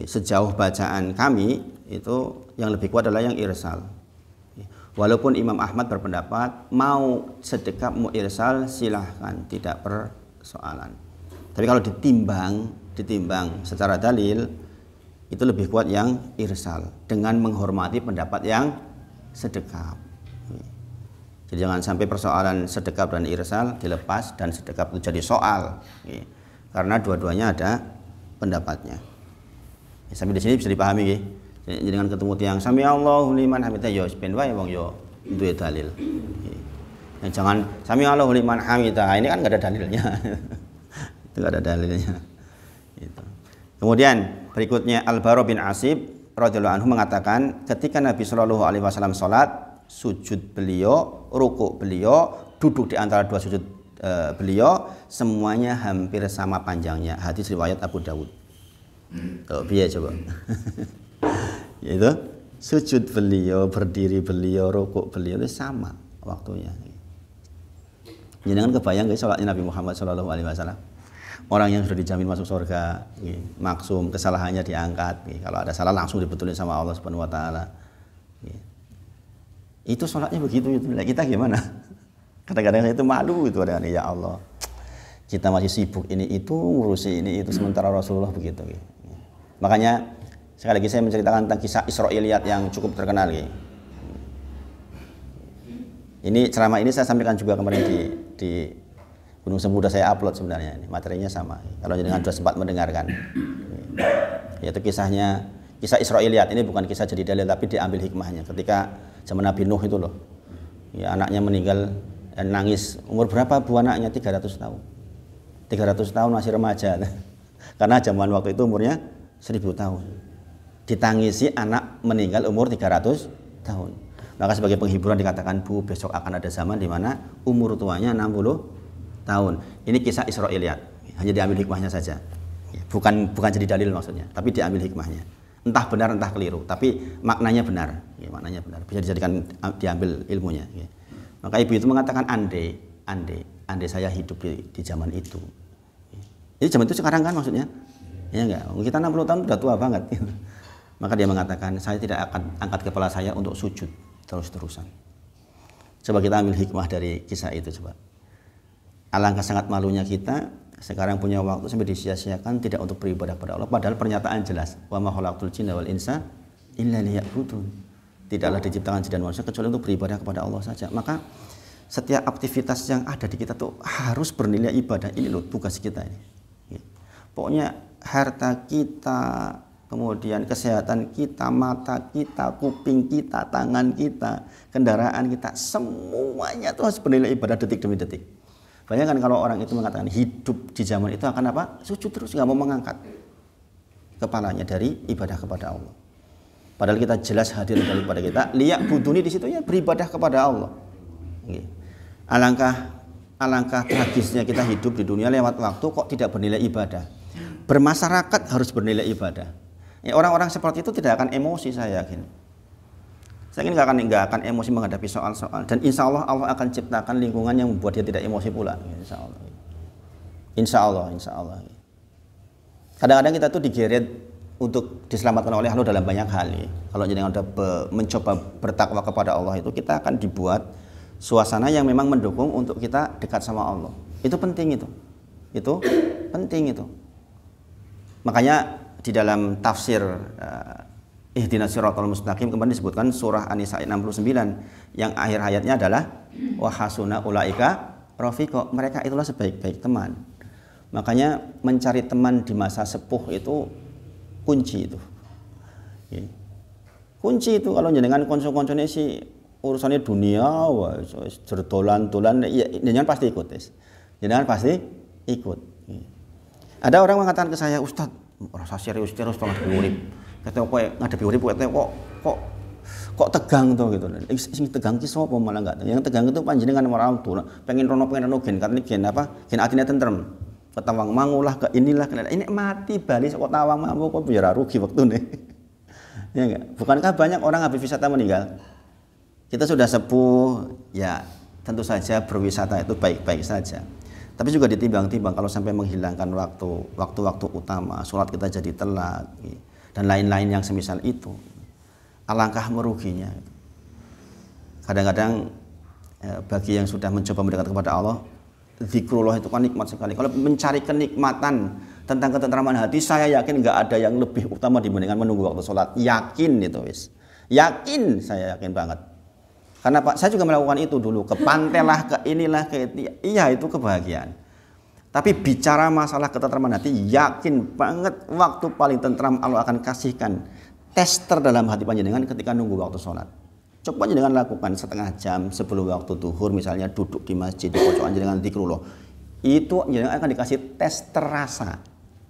sejauh bacaan kami itu yang lebih kuat adalah yang irsal. Walaupun Imam Ahmad berpendapat mau sedekap mau irsal silahkan, tidak persoalan. Tapi kalau ditimbang secara dalil itu lebih kuat yang irsal dengan menghormati pendapat yang sedekap. Jadi Jadi jangan sampai persoalan sedekap dan irsal dilepas dan sedekap itu jadi soal, karena dua-duanya ada pendapatnya. Sampai di sini bisa dipahami, jangan ketemu tiang sami Allahu liman hamidah yo ben wae wong yo duwe dalil. Jangan sami Allahu liman hamidah, ini kan nggak ada dalilnya. Itu nggak ada dalilnya. Gitu. Kemudian berikutnya Al-Bara bin Asib radhiyallahu anhu mengatakan ketika Nabi Shallallahu alaihi wasallam salat, sujud beliau, rukuk beliau, duduk di antara dua sujud beliau, semuanya hampir sama panjangnya. Hadis riwayat Abu Dawud. Biar coba. Yaitu sujud beliau, berdiri beliau, rukuk beliau itu sama waktunya. Jangan kebayang guys salatnya Nabi Muhammad Shallallahu alaihi wasallam. Orang yang sudah dijamin masuk surga, maksum, kesalahannya diangkat. Kalau ada salah langsung dibetulin sama Allah Subhanahu wa taala. Itu sholatnya begitu itu. Kita gimana? Kadang-kadang itu malu itu ada, ya Allah. Kita masih sibuk ini itu, ngurusi ini itu, sementara Rasulullah begitu. Makanya sekali lagi saya menceritakan tentang kisah Israiliyat yang cukup terkenal. Ini ceramah ini saya sampaikan juga kemarin di Gunung Sembuda, saya upload sebenarnya. Ini materinya sama. Kalau jenengan sudah sempat mendengarkan, yaitu kisah Israiliyat. Ini bukan kisah jadi dalil tapi diambil hikmahnya. Ketika zaman Nabi Nuh itu loh, ya anaknya meninggal dan nangis. Umur berapa bu anaknya? 300 tahun. 300 tahun masih remaja. Karena zaman waktu itu umurnya 1000 tahun. Ditangisi anak meninggal umur 300 tahun. Maka sebagai penghiburan dikatakan, bu besok akan ada zaman di mana umur tuanya 60 tahun. Ini kisah Israiliyat. Hanya diambil hikmahnya saja. Bukan jadi dalil maksudnya, tapi diambil hikmahnya. Entah benar entah keliru, tapi maknanya benar. Maknanya benar. Bisa dijadikan diambil ilmunya. Maka ibu itu mengatakan andai saya hidup di zaman itu. Jadi zaman itu sekarang kan maksudnya. Ya enggak, kita 60 tahun udah tua banget. Maka dia mengatakan, saya tidak akan angkat kepala saya untuk sujud terus-terusan. Coba kita ambil hikmah dari kisah itu coba. Alangkah sangat malunya kita sekarang punya waktu sampai disia-siakan tidak untuk beribadah pada Allah, padahal pernyataan jelas, wa ma khalaqtul jinna wal insa illa liya'budun. Tidaklah diciptakan jin dan manusia kecuali untuk beribadah kepada Allah saja. Maka setiap aktivitas yang ada di kita tuh harus bernilai ibadah. Ini loh tugas kita ini. Pokoknya harta kita, kemudian kesehatan kita, mata kita, kuping kita, tangan kita, kendaraan kita, semuanya tuh harus bernilai ibadah detik demi detik. Bayangkan kalau orang itu mengatakan hidup di zaman itu akan apa? Sujud terus, nggak mau mengangkat kepalanya dari ibadah kepada Allah. Padahal kita jelas hadir daripada kita. Liyak buduni di situ ya beribadah kepada Allah. Alangkah tragisnya kita hidup di dunia lewat waktu kok tidak bernilai ibadah. Bermasyarakat harus bernilai ibadah. Ya, orang-orang seperti itu tidak akan emosi, saya yakin. Saya yakin nggak akan emosi menghadapi soal-soal, dan insya Allah Allah akan ciptakan lingkungan yang membuat dia tidak emosi pula. Insya Allah. Kadang-kadang kita tuh digeret untuk diselamatkan oleh Allah dalam banyak hal. Kalau jangan udah mencoba bertakwa kepada Allah itu, kita akan dibuat suasana yang memang mendukung untuk kita dekat sama Allah. Itu penting itu penting itu. Makanya di dalam tafsir Ihdinas siratal mustaqim kemarin disebutkan surah An-Nisa ayat 69 yang akhir ayatnya adalah wa hasuna ulaika rafiqa, mereka itulah sebaik-baik teman. Makanya mencari teman di masa sepuh itu kunci itu. Kunci itu kalau jenengan konco-koncone si urusannya dunia wis dolan-dolan ya jenengan pasti ikut. Jenengan pasti ikut. Ada orang mengatakan ke saya, "Ustaz, rasa serius banget urip." Kata kok ngadepi urip kok tegang tuh gitu. Sing tegang ki sapa malah enggak. Yang tegang itu panjenengan orang tua. Pengen rono gen katene gen apa? Gen atine tentrem. Ketawang mangulah ke inilah ini mati bali kok tawang mampu kok biar rugi waktune. Ya enggak? Bukankah banyak orang habis wisata meninggal? Kita sudah sepuh, ya tentu saja berwisata itu baik-baik saja. Tapi juga ditimbang-timbang kalau sampai menghilangkan waktu-waktu utama, sholat kita jadi telat. Dan lain-lain yang semisal itu, alangkah meruginya. Kadang-kadang bagi yang sudah mencoba mendekat kepada Allah, zikrullah itu kan nikmat sekali. Kalau mencari kenikmatan tentang ketentraman hati, saya yakin nggak ada yang lebih utama dibandingkan menunggu waktu sholat. Yakin itu wis, yakin, saya yakin banget. Karena Pak, saya juga melakukan itu dulu, ke pantai lah, ke inilah, ke iya itu kebahagiaan. Tapi bicara masalah ketentraman hati, yakin banget waktu paling tentram Allah akan kasihkan tester dalam hati panjenengan ketika nunggu waktu sholat. Coba panjenengan lakukan setengah jam sebelum waktu duhur, misalnya duduk di masjid di pojokan panjenengan zikrullah. Itu panjenengan akan dikasih tes terasa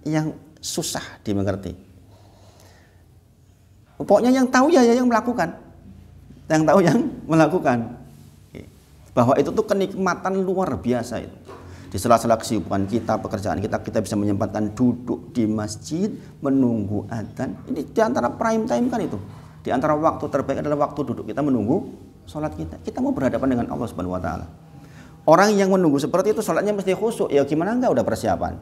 yang susah dimengerti. Pokoknya yang tahu ya yang melakukan. Yang tahu yang melakukan. Bahwa itu tuh kenikmatan luar biasa itu. Di sela-sela kesibukan kita, pekerjaan kita bisa menyempatkan duduk di masjid menunggu adzan. Ini di antara prime time kan itu. Di antara waktu terbaik adalah waktu duduk kita menunggu sholat kita. Kita mau berhadapan dengan Allah Subhanahu wa taala. Orang yang menunggu seperti itu sholatnya mesti khusyuk. Ya gimana enggak udah persiapan.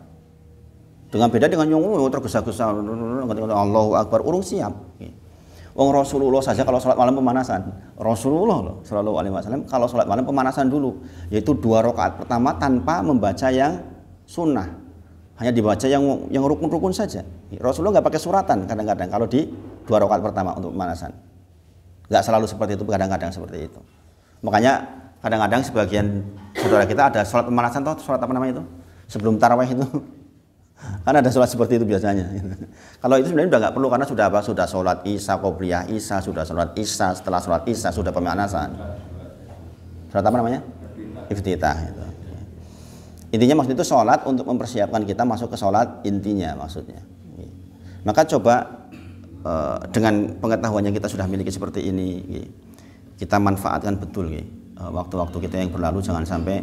Dengan beda dengan yang tergesa-gesa Allahu Akbar urung siap. Wong Rasulullah saja kalau sholat malam pemanasan. Rasulullah loh Shallallahu alaihi wasallam kalau sholat malam pemanasan dulu, yaitu 2 rakaat pertama tanpa membaca yang sunnah. Hanya dibaca yang rukun-rukun saja. Rasulullah nggak pakai suratan kadang-kadang kalau di 2 rakaat pertama untuk pemanasan. Nggak selalu seperti itu, kadang-kadang seperti itu. Makanya kadang-kadang sebagian saudara kita ada sholat pemanasan atau sholat apa namanya itu? Sebelum tarawih itu. Kan ada sholat seperti itu biasanya. Kalau itu sebenarnya udah nggak perlu karena sudah apa? Sudah sholat isya, qobliyah isya, sudah sholat isya, setelah sholat isya sudah pemanasan. Sholat apa namanya? Iftitah. Itu. Intinya maksud itu sholat untuk mempersiapkan kita masuk ke sholat intinya maksudnya. Maka coba dengan pengetahuan yang kita sudah miliki seperti ini, kita manfaatkan betul waktu-waktu kita yang berlalu jangan sampai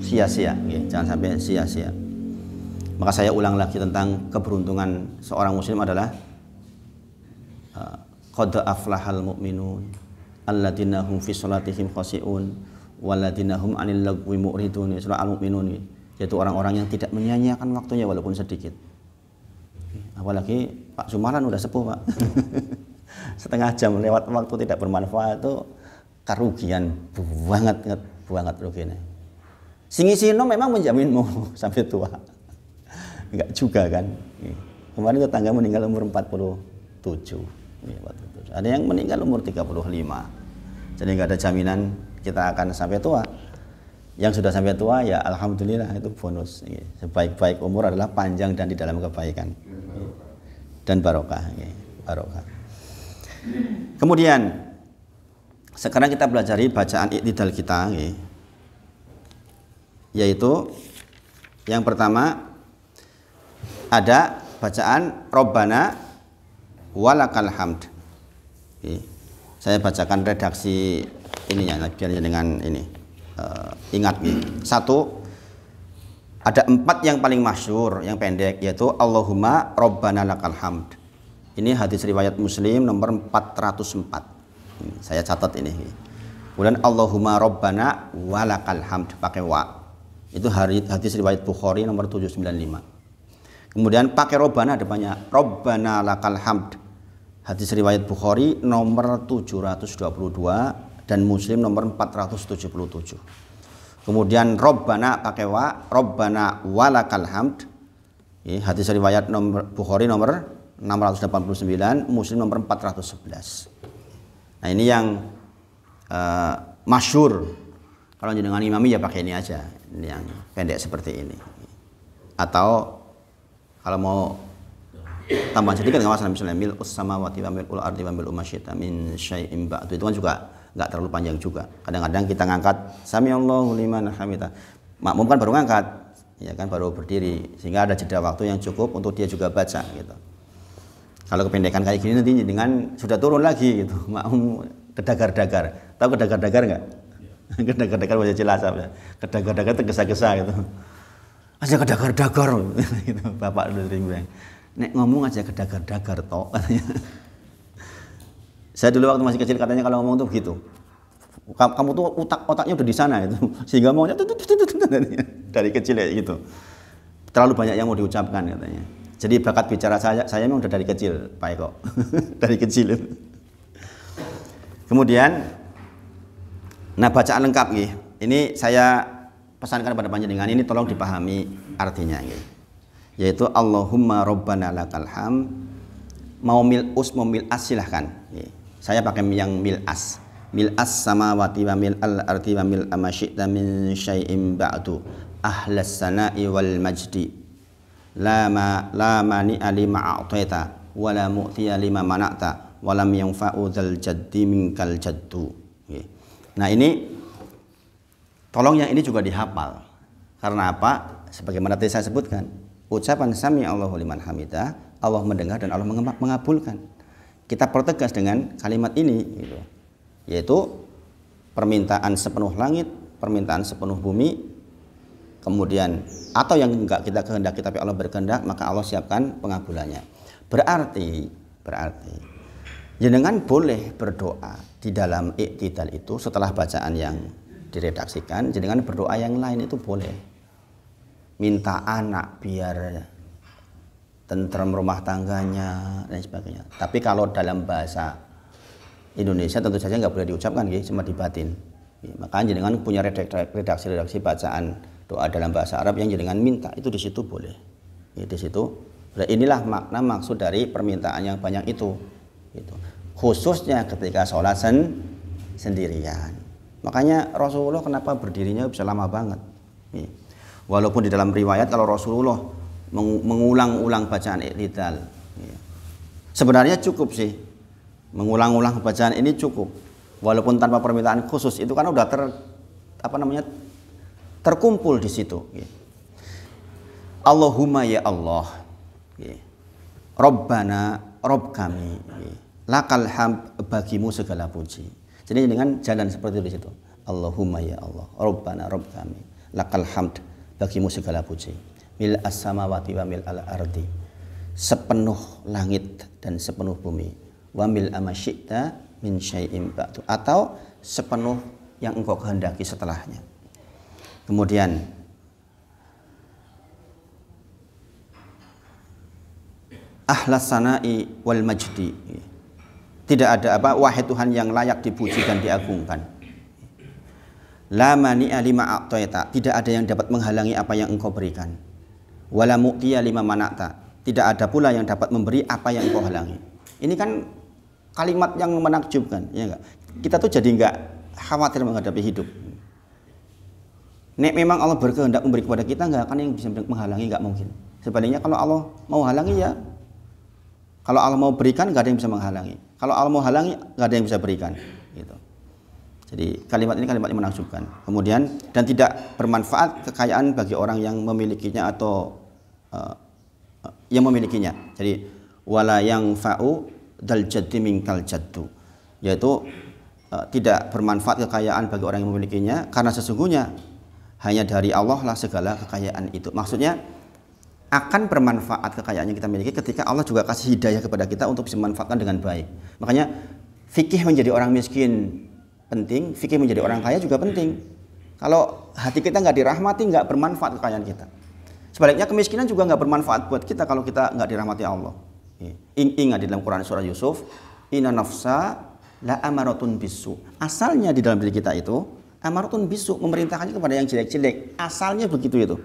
sia-sia, jangan sampai sia-sia. Maka saya ulang lagi tentang keberuntungan seorang muslim adalah qad aflahal mu'minun alladzina hum fi sholatihim khashi'un walladzina hum 'anil lagwi mu'ridun. Surah Al-Mu'minun, yaitu orang-orang yang tidak menyia-nyiakan waktunya walaupun sedikit. Apalagi Pak Sumaran udah sepuh Pak. Setengah jam lewat waktu tidak bermanfaat itu kerugian banget ruginya. Sing-sino memang menjaminmu sampai tua. Enggak juga kan. Kemarin tetangga meninggal umur 47. Ada yang meninggal umur 35. Jadi enggak ada jaminan kita akan sampai tua. Yang sudah sampai tua ya alhamdulillah itu bonus. Sebaik-baik umur adalah panjang dan di dalam kebaikan. Dan barokah. Barokah. Kemudian sekarang kita pelajari bacaan iktidal kita, yaitu yang pertama ada bacaan Rabbana walakal hamd. Saya bacakan redaksi ininya biar dengan ini ingat. Satu, ada 4 yang paling masyhur, yang pendek, yaitu Allahumma Rabbana lakal hamd. Ini hadis riwayat Muslim nomor 404. Saya catat ini. Kemudian Allahumma Rabbana walakal hamd pakai wa. Itu hadis riwayat Bukhari nomor 795. Kemudian pakai Rabbana depannya, Rabbana lakal hamd. Hadis riwayat Bukhari nomor 722 dan Muslim nomor 477. Kemudian Rabbana pakai wa, Rabbana walakal hamd. Hadis riwayat nomor Bukhari nomor 689, Muslim nomor 411. Nah ini yang masyhur. Kalau jenengan imami ya pakai ini aja, ini yang pendek seperti ini. Atau kalau mau tambahan sedikit nggak masalah, misalnya mil'us samawati wa mil'ul ardi wa mil'u masyita min syai'in ba'du, itu kan juga nggak terlalu panjang juga. Kadang-kadang kita ngangkat samiallahu liman hamidah, makmum kan baru ngangkat, ya kan baru berdiri, sehingga ada jeda waktu yang cukup untuk dia juga baca gitu. Kalau kependekan kayak gini nanti dengan sudah turun lagi gitu, makmum kedagar-dagar. Tahu kedagar-dagar nggak? Kedagar-dagar baca Cilacap ya. Kedagar-dagar tergesa-gesa gitu. Aja kedagar-dagar gitu. Bapak dulu sering bilang, nek ngomong aja kedagar-dagar toh katanya. Saya dulu waktu masih kecil katanya kalau ngomong tuh begitu. Kamu tuh otaknya udah di sana itu. Sehingga maunya dari kecil ya gitu. Terlalu banyak yang mau diucapkan katanya. Jadi bakat bicara saya memang udah dari kecil, Pak Eko. Dari kecil. Kemudian nah bacaan lengkap nih. Ini saya pesankan pada panjenengan, ini tolong dipahami artinya yaitu Allahumma Rabbana lakal hamd. Mau mil'us mau mil'as silahkan. Saya pakai yang mil'as. mil as-samawati wa mil al-ardi wa mil ma syi'ta min syai'in ba'du ahlas sana'i wal majdi la mani alima a'taita wa la mu'tiya lima mana'ta wa lam yanfa'u dzal jaddi minkal jaddu. Nah ini tolong yang ini juga dihafal. Karena apa? Sebagaimana tadi saya sebutkan, ucapan sami Allahu liman hamidah, Allah mendengar dan Allah mengabulkan. Kita pertegas dengan kalimat ini gitu. Yaitu permintaan sepenuh langit, permintaan sepenuh bumi, kemudian atau yang enggak kita kehendaki tapi Allah berkehendak, maka Allah siapkan pengabulannya. Berarti jenengan boleh berdoa di dalam iktidal itu setelah bacaan yang diredaksikan, jenengan berdoa yang lain itu boleh. Minta anak biar tentrem rumah tangganya dan sebagainya. Tapi kalau dalam bahasa Indonesia tentu saja nggak boleh diucapkan, cuma dibatin. Makanya jenengan punya redaksi bacaan doa dalam bahasa Arab yang jenengan minta itu di situ boleh. Di situ. Inilah makna maksud dari permintaan yang banyak itu. Gitu. Khususnya ketika sholat sendirian. Makanya Rasulullah kenapa berdirinya bisa lama banget. Walaupun di dalam riwayat kalau Rasulullah mengulang-ulang bacaan iktidal, sebenarnya cukup sih. Mengulang-ulang bacaan ini cukup. Walaupun tanpa permintaan khusus itu kan udah terkumpul di situ. Allahumma ya Allah. Rabbana, Rabb kami, lakal hamd, bagimu segala puji. Jadi dengan jalan seperti itu di situ. Allahumma ya Allah, Rabbana, Rabb kami, lakal hamd, bagimu segala puji. Mil as-samawati wa mil al-ardi, sepenuh langit dan sepenuh bumi. Wa mil ma syi'ta min syai'in ba'du, atau sepenuh yang engkau kehendaki setelahnya. Kemudian ahlas sana'i wal majdi, tidak ada wahai Tuhan yang layak dipuji dan diagungkan. La mani'a lima a'taita, tidak ada yang dapat menghalangi apa yang engkau berikan. Wala mu'tiya lima mana'ta, tidak ada pula yang dapat memberi apa yang engkau halangi. Ini kan kalimat yang menakjubkan, ya enggak? Kita tuh jadi enggak khawatir menghadapi hidup. Nek memang Allah berkehendak memberi kepada kita, enggak akan yang bisa menghalangi, enggak mungkin. Sebaliknya kalau Allah mau halangi ya, kalau Allah mau berikan nggak ada yang bisa menghalangi. Kalau Allah mau halangi nggak ada yang bisa berikan. Gitu. Jadi kalimat ini kalimat yang menakjubkan. Kemudian dan tidak bermanfaat kekayaan bagi orang yang memilikinya atau yang memilikinya. Jadi wala yang fa'u dal jaddi minkal jaddu, yaitu tidak bermanfaat kekayaan bagi orang yang memilikinya karena sesungguhnya hanya dari Allah lah segala kekayaan itu. Maksudnya akan bermanfaat kekayaan yang kita miliki ketika Allah juga kasih hidayah kepada kita untuk bisa memanfaatkan dengan baik. Makanya fikih menjadi orang miskin penting, fikih menjadi orang kaya juga penting. Kalau hati kita nggak dirahmati, nggak bermanfaat kekayaan kita. Sebaliknya kemiskinan juga nggak bermanfaat buat kita kalau kita nggak dirahmati Allah. Ingat di dalam Quran surah Yusuf, inna nafsa la amaratun bisu. Asalnya di dalam diri kita itu amaratun bisu, memerintahkannya kepada yang jelek-jelek. Asalnya begitu itu.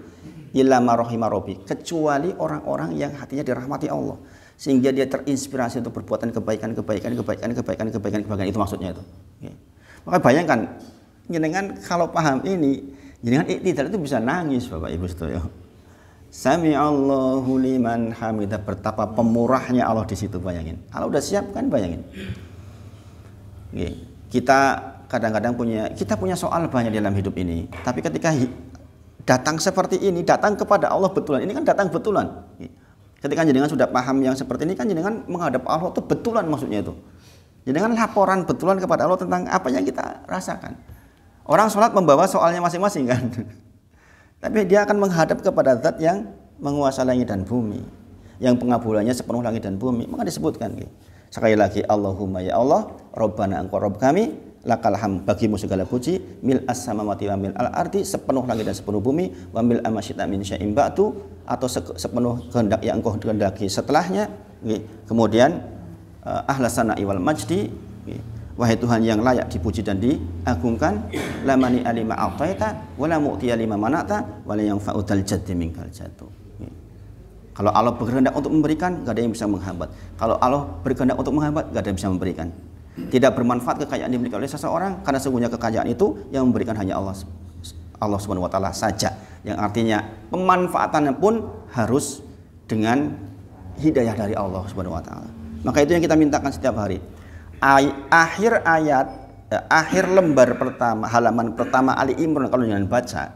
Illa ma rahima rabbi, kecuali orang-orang yang hatinya dirahmati Allah sehingga dia terinspirasi untuk berbuatan kebaikan itu maksudnya itu. Maka bayangkan jenengan kalau paham ini, jenengan iktidal itu bisa nangis Bapak Ibu sedaya. Sami Allahu liman hamidah, betapa pemurahnya Allah di situ, bayangin. Allah udah siap kan, bayangin. Kita kadang-kadang kita punya soal banyak dalam hidup ini, tapi ketika datang seperti ini, datang kepada Allah betulan. Ini kan datang betulan. Ketika jenengan sudah paham yang seperti ini, kan jenengan menghadap Allah itu betulan maksudnya itu. Jenengan laporan betulan kepada Allah tentang apa yang kita rasakan. Orang sholat membawa soalnya masing-masing kan. Tapi dia akan menghadap kepada zat yang menguasai langit dan bumi, yang pengabulannya sepenuh langit dan bumi. Maka disebutkan sekali lagi, Allahumma ya Allah, Rabbana engkau Rabb kami, lakal hamd, bagimu segala puji, mil as-samawati wa mil al-ardi, sepenuh langit dan sepenuh bumi, wa mil ma syi'ta min syai'in ba'du, atau sepenuh kehendak yang engkau kehendaki setelahnya. Kemudian ahlas sana'i wal majdi, wahai Tuhan yang layak dipuji dan diagungkan, la mani alima a'taita wa la mu'tiya lima mana'ta wa la yanfa'u dzal jaddi minkal jaddu. Kalau Allah berkehendak untuk memberikan, enggak ada yang bisa menghambat. Kalau Allah berkehendak untuk menghambat, enggak ada yang bisa memberikan. Tidak bermanfaat kekayaan dimiliki oleh seseorang, karena sesungguhnya kekayaan itu yang memberikan hanya Allah Subhanahu wa taala saja. Yang artinya pemanfaatannya pun harus dengan hidayah dari Allah Subhanahu wa taala. Maka itu yang kita mintakan setiap hari. Akhir ayat, akhir lembar pertama, halaman pertama Ali Imran kalau jangan baca.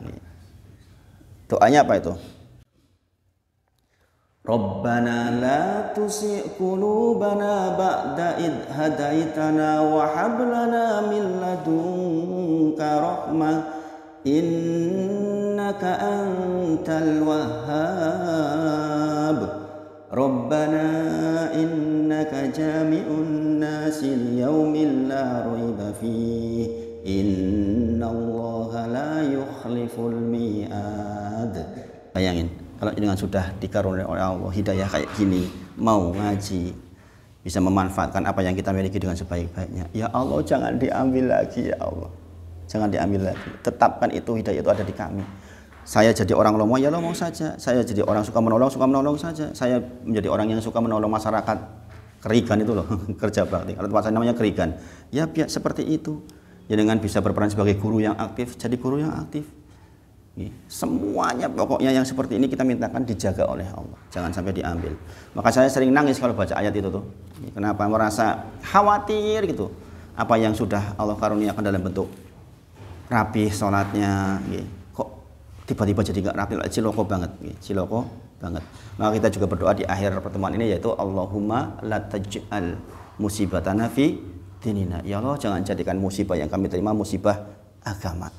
Doanya apa itu? Rabbana la tusi' qulubana ba'da id hadaitana wa hab lana min ladunka rahmah innaka antal wahhab. Rabbana innaka jami'un nasi liyaumin la raiba fihi innallaha la yukhliful mi'ad. Bayangin, kalau dengan sudah dikaruniai oleh Allah hidayah kayak gini, mau ngaji, bisa memanfaatkan apa yang kita miliki dengan sebaik-baiknya. Ya Allah, jangan diambil lagi ya Allah. Jangan diambil lagi. Tetapkan itu hidayah itu ada di kami. Saya jadi orang lomo, ya lomo saja. Saya jadi orang suka menolong saja. Saya menjadi orang yang suka menolong masyarakat. Kerigan itu loh, kerja bakti. Kalau tempat saya namanya kerigan. Ya biar seperti itu. Ya dengan bisa berperan sebagai guru yang aktif, jadi guru yang aktif. Semuanya pokoknya yang seperti ini kita mintakan dijaga oleh Allah, jangan sampai diambil. Maka saya sering nangis kalau baca ayat itu tuh. Kenapa? Merasa khawatir gitu. Apa yang sudah Allah karuniakan dalam bentuk rapi sholatnya, kok tiba-tiba jadi nggak rapi, ciloko banget, ciloko banget. Maka kita juga berdoa di akhir pertemuan ini, yaitu Allahumma la taj'al musibatana fi dinina. Ya Allah, jangan jadikan musibah yang kami terima musibah agama.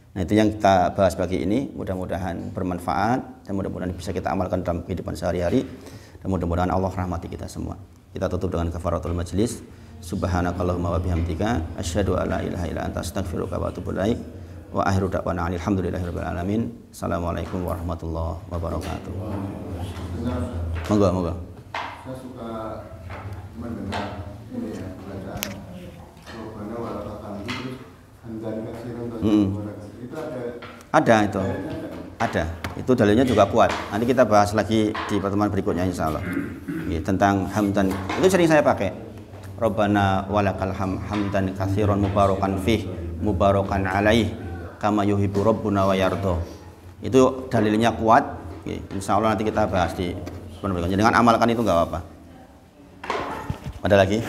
Nah, itu yang kita bahas pagi ini. Mudah-mudahan bermanfaat dan mudah-mudahan bisa kita amalkan dalam kehidupan sehari-hari, dan mudah-mudahan Allah rahmati kita semua. Kita tutup dengan kafaratul majlis. Subhanakallahumma wa bihamdika asyhadu alla ilaha illa anta astaghfiruka wa atubu ilaik. Wa akhiru da'wana alhamdulillahirabbil alamin. Assalamualaikum warahmatullahi wabarakatuh. Moga. Saya suka mendengar ini ya, bacaan Rabbana wa la taqaddus handan katsiran Ada itu. Ada. Itu dalilnya juga kuat. Nanti kita bahas lagi di pertemuan berikutnya insyaallah. Tentang hamdan. Itu sering saya pakai. Rabbana walakal hamdan katsiran mubarakan fih mubarakan alaih kama yuhibbu rabbuna wa yardo. Itu dalilnya kuat. Insyaallah nanti kita bahas di pertemuan berikutnya. Dengan amalkan itu enggak apa-apa. Ada lagi?